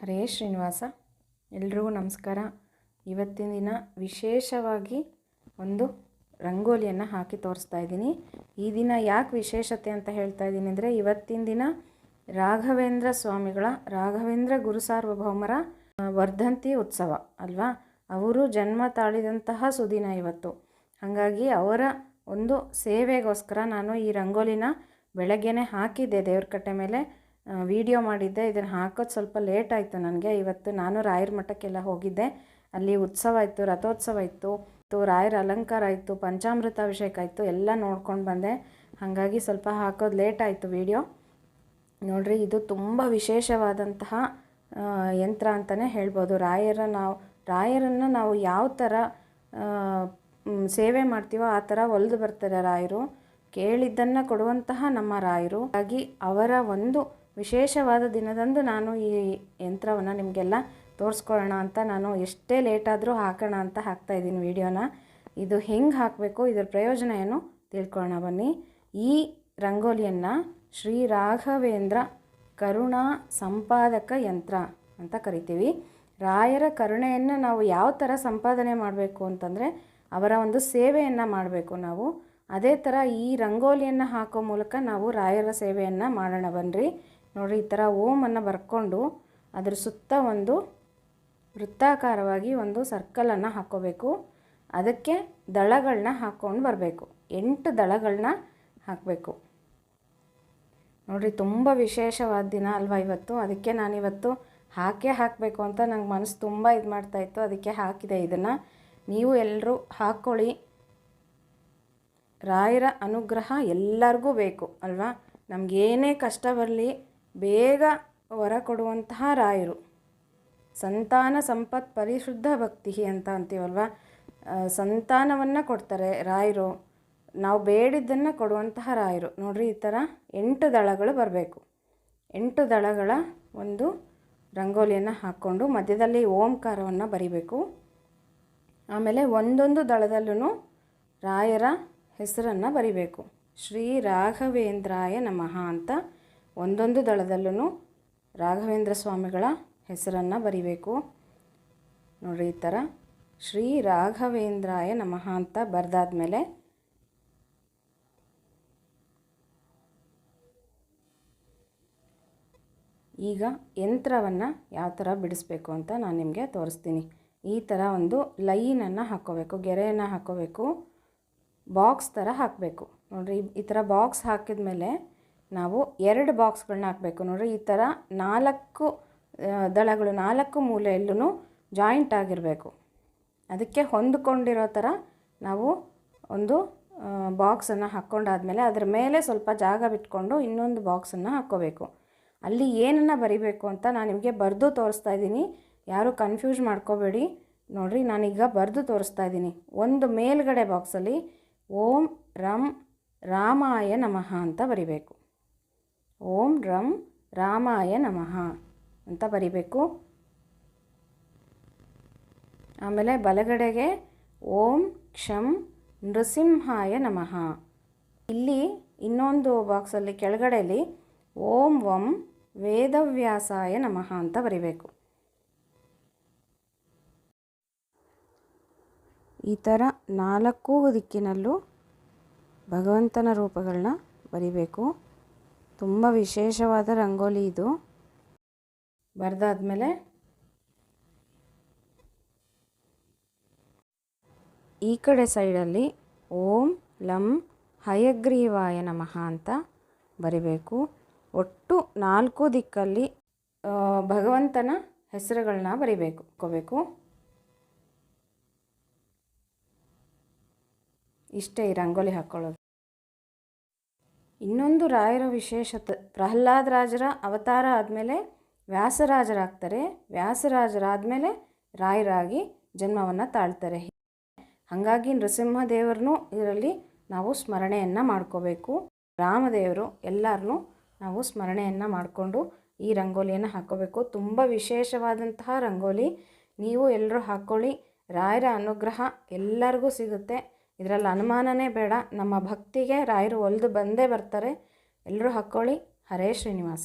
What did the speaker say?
ಹರೇ ಶ್ರೀನಿವಾಸ. ಎಲ್ರಿಗೂ ನಮಸ್ಕಾರ. ಇವತ್ತಿನ ದಿನ ವಿಶೇಷವಾಗಿ ಒಂದು ರಂಗೋಲಿಯನ್ನು ಹಾಕಿ ತೋರಿಸ್ತಾ ಇದ್ದೀನಿ. ಈ ದಿನ ಯಾಕೆ ವಿಶೇಷತೆ ಅಂತ ಹೇಳ್ತಾ ಇದ್ದೀನಿ ಅಂದರೆ, ಇವತ್ತಿನ ದಿನ ರಾಘವೇಂದ್ರ ಸ್ವಾಮಿಗಳ, ರಾಘವೇಂದ್ರ ಗುರುಸಾರ್ವಭೌಮರ ವರ್ಧಂತಿ ಉತ್ಸವ ಅಲ್ವಾ. ಅವರು ಜನ್ಮ ತಾಳಿದಂತಹ ಸುದಿನ ಇವತ್ತು. ಹಾಗಾಗಿ ಅವರ ಒಂದು ಸೇವೆಗೋಸ್ಕರ ನಾನು ಈ ರಂಗೋಲಿನ ಬೆಳಗ್ಗೆನೇ ಹಾಕಿದ್ದೆ, ದೇವ್ರ ಕಟ್ಟೆ ಮೇಲೆ ವಿಡಿಯೋ ಮಾಡಿದ್ದೆ. ಇದನ್ನು ಹಾಕೋದು ಸ್ವಲ್ಪ ಲೇಟ್ ಆಯಿತು ನನಗೆ. ಇವತ್ತು ನಾನು ರಾಯರ ಮಠಕ್ಕೆಲ್ಲ ಹೋಗಿದ್ದೆ. ಅಲ್ಲಿ ಉತ್ಸವ ಇತ್ತು, ರಥೋತ್ಸವ ಇತ್ತು, ರಾಯರ ಅಲಂಕಾರ ಇತ್ತು, ಪಂಚಾಮೃತ ಅಭಿಷೇಕ ಇತ್ತು, ಎಲ್ಲ ನೋಡ್ಕೊಂಡು ಬಂದೆ. ಹಾಗಾಗಿ ಸ್ವಲ್ಪ ಹಾಕೋದು ಲೇಟ್ ಆಯಿತು ವಿಡಿಯೋ. ನೋಡಿರಿ, ಇದು ತುಂಬ ವಿಶೇಷವಾದಂತಹ ಯಂತ್ರ ಅಂತಲೇ ಹೇಳ್ಬೋದು. ರಾಯರನ್ನು ನಾವು ಯಾವ ಥರ ಸೇವೆ ಮಾಡ್ತೀವೋ ಆ ಥರ ಒಲಿದು ಬರ್ತಾರೆ ರಾಯರು. ಕೇಳಿದ್ದನ್ನು ಕೊಡುವಂತಹ ನಮ್ಮ ರಾಯರು. ಹಾಗಾಗಿ ಅವರ ಒಂದು ವಿಶೇಷವಾದ ದಿನದಂದು ನಾನು ಈ ಯಂತ್ರವನ್ನು ನಿಮಗೆಲ್ಲ ತೋರಿಸ್ಕೊಳ್ಳೋಣ ಅಂತ ನಾನು ಎಷ್ಟೇ ಲೇಟಾದರೂ ಹಾಕೋಣ ಅಂತ ಹಾಕ್ತಾಯಿದ್ದೀನಿ ವಿಡಿಯೋನ. ಇದು ಹೆಂಗೆ ಹಾಕಬೇಕು, ಇದರ ಪ್ರಯೋಜನ ಏನು ತಿಳ್ಕೊಳ್ಳೋಣ ಬನ್ನಿ. ಈ ರಂಗೋಲಿಯನ್ನು ಶ್ರೀ ರಾಘವೇಂದ್ರ ಕರುಣಾ ಸಂಪಾದಕ ಯಂತ್ರ ಅಂತ ಕರಿತೀವಿ. ರಾಯರ ಕರುಣೆಯನ್ನು ನಾವು ಯಾವ ಥರ ಸಂಪಾದನೆ ಮಾಡಬೇಕು ಅಂತಂದರೆ, ಅವರ ಒಂದು ಸೇವೆಯನ್ನು ಮಾಡಬೇಕು ನಾವು. ಅದೇ ಥರ ಈ ರಂಗೋಲಿಯನ್ನು ಹಾಕೋ ಮೂಲಕ ನಾವು ರಾಯರ ಸೇವೆಯನ್ನು ಮಾಡೋಣ ಬನ್ನಿರಿ. ನೋಡಿರಿ, ಈ ಥರ ಓಮನ್ನು ಬರ್ಕೊಂಡು ಅದ್ರ ಸುತ್ತ ಒಂದು ವೃತ್ತಾಕಾರವಾಗಿ ಒಂದು ಸರ್ಕಲನ್ನು ಹಾಕ್ಕೋಬೇಕು. ಅದಕ್ಕೆ ದಳಗಳನ್ನ ಹಾಕ್ಕೊಂಡು ಬರಬೇಕು. 8 ದಳಗಳನ್ನ ಹಾಕಬೇಕು. ನೋಡಿರಿ, ತುಂಬ ವಿಶೇಷವಾದ ದಿನ ಅಲ್ವಾ ಇವತ್ತು. ಅದಕ್ಕೆ ನಾನಿವತ್ತು ಹಾಕಬೇಕು ಅಂತ ನಂಗೆ ಮನಸ್ಸು ತುಂಬ ಇದು ಮಾಡ್ತಾಯಿತ್ತು. ಅದಕ್ಕೆ ಹಾಕಿದೆ ಇದನ್ನು. ನೀವು ಎಲ್ಲರೂ ಹಾಕ್ಕೊಳ್ಳಿ. ರಾಯರ ಅನುಗ್ರಹ ಎಲ್ಲರಿಗೂ ಬೇಕು ಅಲ್ವಾ. ನಮಗೇನೇ ಕಷ್ಟ ಬರಲಿ ಬೇಗ ವರ ಕೊಡುವಂತಹ ರಾಯರು. ಸಂತಾನ ಸಂಪತ್ ಪರಿಶುದ್ಧ ಭಕ್ತಿ ಅಂತ ಅಂತೀವಲ್ವ. ಸಂತಾನವನ್ನು ಕೊಡ್ತಾರೆ ರಾಯರು. ನಾವು ಬೇಡಿದ್ದನ್ನು ಕೊಡುವಂತಹ ರಾಯರು. ನೋಡಿರಿ, ಈ ಥರ 8 ದಳಗಳು ಬರಬೇಕು. 8 ದಳಗಳ ಒಂದು ರಂಗೋಲಿಯನ್ನು ಹಾಕ್ಕೊಂಡು ಮಧ್ಯದಲ್ಲಿ ಓಂಕಾರವನ್ನು ಬರಿಬೇಕು. ಆಮೇಲೆ ಒಂದೊಂದು ದಳದಲ್ಲೂ ರಾಯರ ಹೆಸರನ್ನು ಬರಿಬೇಕು. ಶ್ರೀ ರಾಘವೇಂದ್ರಾಯ ನಮಃ ಅಂತ ಒಂದೊಂದು ದಳದಲ್ಲೂ ರಾಘವೇಂದ್ರ ಸ್ವಾಮಿಗಳ ಹೆಸರನ್ನು ಬರಿಬೇಕು. ನೋಡಿರಿ, ಈ ಥರ ಶ್ರೀ ರಾಘವೇಂದ್ರಾಯ ನಮಃ ಅಂತ ಬರೆದಾದ್ಮೇಲೆ ಈಗ ಯಂತ್ರವನ್ನು ಯಾವ ಥರ ಬಿಡಿಸ್ಬೇಕು ಅಂತ ನಾನು ನಿಮಗೆ ತೋರಿಸ್ತೀನಿ. ಈ ಥರ ಒಂದು ಲೈನನ್ನು ಹಾಕ್ಕೋಬೇಕು, ಗೆರೆಯನ್ನು ಹಾಕ್ಕೋಬೇಕು, ಬಾಕ್ಸ್ ಥರ ಹಾಕಬೇಕು. ನೋಡಿರಿ, ಈ ಥರ ಬಾಕ್ಸ್ ಹಾಕಿದ ಮೇಲೆ ನಾವು 2 ಬಾಕ್ಸ್ಗಳನ್ನ ಹಾಕಬೇಕು. ನೋಡಿರಿ, ಈ ಥರ 4 ದಳಗಳು 4 ಮೂಲೆಯಲ್ಲೂ ಜಾಯಿಂಟ್ ಆಗಿರಬೇಕು. ಅದಕ್ಕೆ ಹೊಂದ್ಕೊಂಡಿರೋ ಥರ ನಾವು ಒಂದು ಬಾಕ್ಸನ್ನು ಹಾಕ್ಕೊಂಡಾದ್ಮೇಲೆ ಅದರ ಮೇಲೆ ಸ್ವಲ್ಪ ಜಾಗ ಬಿಟ್ಕೊಂಡು ಇನ್ನೊಂದು ಬಾಕ್ಸನ್ನು ಹಾಕ್ಕೋಬೇಕು. ಅಲ್ಲಿ ಏನನ್ನು ಬರಿಬೇಕು ಅಂತ ನಾನು ನಿಮಗೆ ಬರೆದು ತೋರಿಸ್ತಾ ಇದ್ದೀನಿ. ಯಾರೂ ಕನ್ಫ್ಯೂಸ್ ಮಾಡ್ಕೋಬೇಡಿ. ನೋಡಿರಿ, ನಾನೀಗ ಬರೆದು ತೋರಿಸ್ತಾ ಇದ್ದೀನಿ. ಒಂದು ಮೇಲ್ಗಡೆ ಬಾಕ್ಸಲ್ಲಿ ಓಂ ರಂ ರಾಮಾಯ ನಮಃ ಅಂತ ಬರಿಬೇಕು. ಓಂ ರಂ ರಾಮಾಯ ನಮಃ ಅಂತ ಬರಿಬೇಕು. ಆಮೇಲೆ ಬಲಗಡೆಗೆ ಓಂ ಕ್ಷಂ ನೃಸಿಂಹಾಯ ನಮಃ. ಇಲ್ಲಿ ಇನ್ನೊಂದು ಬಾಕ್ಸಲ್ಲಿ ಕೆಳಗಡೆಯಲ್ಲಿ ಓಂ ವಂ ವೇದವ್ಯಾಸಾಯ ನಮಃ ಅಂತ ಬರಿಬೇಕು. ಈ ಥರ 4 ದಿಕ್ಕಿನಲ್ಲೂ ಭಗವಂತನ ರೂಪಗಳನ್ನ ಬರಿಬೇಕು. ತುಂಬ ವಿಶೇಷವಾದ ರಂಗೋಲಿ ಇದು. ಬರೆದಾದ್ಮೇಲೆ ಈ ಕಡೆ ಸೈಡಲ್ಲಿ ಓಂ ಲಂ ಹಯಗ್ರೀವಾಯ ನಮಃ ಅಂತ ಬರಿಬೇಕು. ಒಟ್ಟು 4 ದಿಕ್ಕಲ್ಲಿ ಭಗವಂತನ ಹೆಸರುಗಳನ್ನ ಬರಿಬೇಕು. ಇಷ್ಟೇ ಈ ರಂಗೋಲಿ ಹಾಕ್ಕೊಳ್ಳೋದು. ಇನ್ನೊಂದು ರಾಯರ ವಿಶೇಷತೆ, ಪ್ರಹ್ಲಾದರಾಜರ ಅವತಾರ ಆದಮೇಲೆ ವ್ಯಾಸರಾಜರಾಗ್ತಾರೆ. ವ್ಯಾಸರಾಜರಾದಮೇಲೆ ರಾಯರಾಗಿ ಜನ್ಮವನ್ನು ತಾಳ್ತಾರೆ. ಹಾಗಾಗಿ ನೃಸಿಂಹದೇವರನ್ನು ಇದರಲ್ಲಿ ನಾವು ಸ್ಮರಣೆಯನ್ನು ಮಾಡ್ಕೋಬೇಕು. ರಾಮದೇವರು ಎಲ್ಲರನ್ನೂ ನಾವು ಸ್ಮರಣೆಯನ್ನು ಮಾಡಿಕೊಂಡು ಈ ರಂಗೋಲಿಯನ್ನು ಹಾಕ್ಕೋಬೇಕು. ತುಂಬ ವಿಶೇಷವಾದಂತಹ ರಂಗೋಲಿ. ನೀವು ಎಲ್ಲರೂ ಹಾಕ್ಕೊಳ್ಳಿ. ರಾಯರ ಅನುಗ್ರಹ ಎಲ್ಲರಿಗೂ ಸಿಗುತ್ತೆ. ಇದರಲ್ಲಿ ಅನುಮಾನನೇ ಬೇಡ. ನಮ್ಮ ಭಕ್ತಿಗೆ ರಾಯರು ಒಲಿದು ಬಂದೇ ಬರ್ತಾರೆ. ಎಲ್ಲರೂ ಹಾಕ್ಕೊಳ್ಳಿ. ಹರೇ ಶ್ರೀನಿವಾಸ.